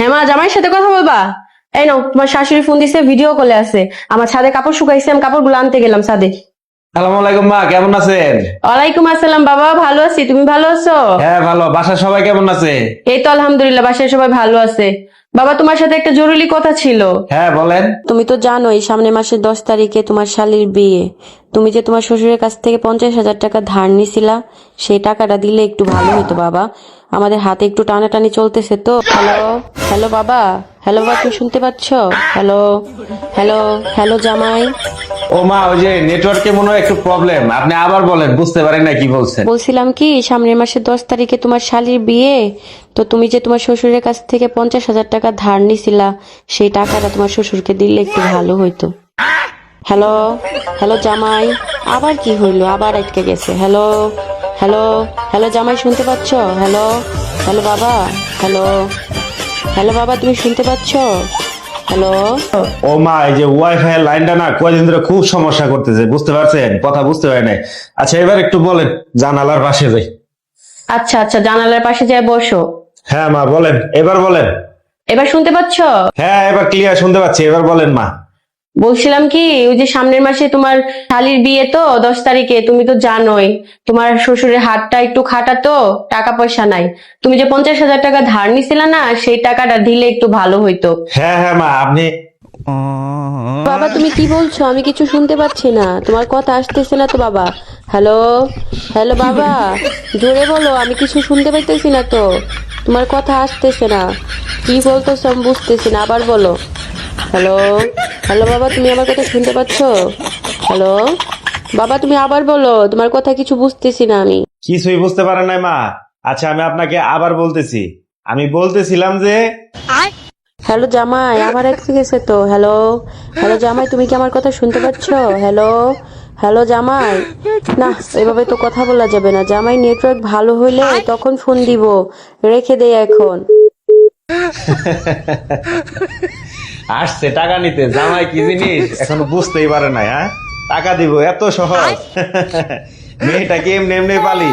হ্যাঁ মা, জামাইয়ের সাথে কথা বলবা? এই নাও, তোমার শাশুড়ি ফোন দিছে, ভিডিও কলে আছে। আমার ছাদে কাপড় শুকাইছে, আমি কাপড়গুলো আনতে গেলাম ছাদে। সালাম আলাইকুম মা, কেমন আছেন? ওয়ালাইকুম আসসালাম বাবা, ভালো আছি। তুমি ভালো আছো? হ্যাঁ ভালো। বাসার সবাই কেমন আছে? এই তো আলহামদুলিল্লাহ, বাসায় সবাই ভালো আছে। বাবা, তোমার সাথে একটা জরুরি কথা ছিল। হ্যাঁ বলেন। তুমি তো জানোই সামনের মাসের 10 তারিখে তোমার শালীর বিয়ে। তুমি যে তোমার শ্বশুরের কাছ থেকে 50,000 টাকা ধার নিছিলা, সেই টাকাটা দিলে একটু ভালো হতো বাবা। আমাদের হাতে একটু টানাটানি চলতেছে তো। হ্যালো, হ্যালো বাবা, হ্যালো বাবা, তুমি শুনতে পাচ্ছ? হ্যালো, হ্যালো, হ্যালো জামাই। ও মা, ওই যে নেটওয়ার্কে মনে হয় একটু প্রবলেম, আপনি আবার বলেন, বুঝতে পারেন না কি বলছেন। বলছিলাম কি, সামনের মাসের 10 তারিখে তোমার শালীর বিয়ে। তো তুমি যে তোমার শ্বশুরের কাছ থেকে 50,000 টাকা ধার নিছিলা, সেই টাকাটা তোমার শ্বশুরকে দিলে একটু ভালো হইতো। হ্যালো, হ্যালো জামাই। আবার কি হইলো? আবার আটকে গেছে। হ্যালো, হ্যালো, হ্যালো জামাই, শুনতে পাচ্ছ? হ্যালো, হ্যালো বাবা, হ্যালো, হ্যালো বাবা, তুমি শুনতে পাচ্ছ? হ্যালো। ও মা, এই যে ওয়াইফাই এর লাইনটা না কয়দিন ধরে খুব সমস্যা করতেছে, বুঝতে পারছেন? কথা বুঝতে পারে নাই। আচ্ছা এবার একটু বলেন, জানালার পাশে যাই। আচ্ছা আচ্ছা, জানালার পাশে যায় বসো। হ্যাঁ মা বলেন, এবার বলেন। এবার শুনতে পাচ্ছ? হ্যাঁ এবার ক্লিয়ার শুনতে পাচ্ছি, এবার বলেন মা। বলছিলাম কি, ওই যে সামনের মাসে তোমার শালীর বিয়ে তো 10 তারিখে, তুমি তো জানোই তোমার শ্বশুরের হাতটা একটু খাটা তো, টাকা পয়সা নাই। তুমি যে 50,000 টাকা ধার নিছিলা না, সেই টাকাটা দিলে একটু ভালো হইতো। হ্যাঁ হ্যাঁ মা, আপনি বাবা, তুমি কি বলছো? আমি কিছু শুনতে পাচ্ছি না, তোমার কথা আসতেছে না তো বাবা। হ্যালো, হ্যালো বাবা, জোরে বলো, আমি কিছু শুনতে পাইতেছি না তো। তোমার কথা আসতেছে না, কি বলতেছো আমি বুঝতেছি না, আবার বলো। হ্যালো, হ্যালো বাবা, তুমি আমার কথা শুনতে পাচ্ছো? হ্যালো বাবা, তুমি আবার বলো, তোমার কথা কিছু বুঝতেছি না আমি। কিছুই বুঝতে পারেন নাই মা? আচ্ছা আমি আপনাকে আবার বলতেছি। আমি বলতেছিলাম যে হ্যালো জামাই, আবার আটকে গেছে তো। হ্যালো, হ্যালো জামাই, তুমি কি আমার কথা শুনতে পাচ্ছো? হ্যালো, হ্যালো জামাই। না, এভাবে তো কথা বলা যাবে না জামাই, নেটওয়ার্ক ভালো হইলে তখন ফোন দিব। রেখে দেই এখন। আসছে টাকা নিতে, জামাই কি জিনিস এখনো বুঝতেই পারে নাই। হ্যাঁ, টাকা দিব এত সহজ? মেয়েটাকে এমনি এমনি পালি?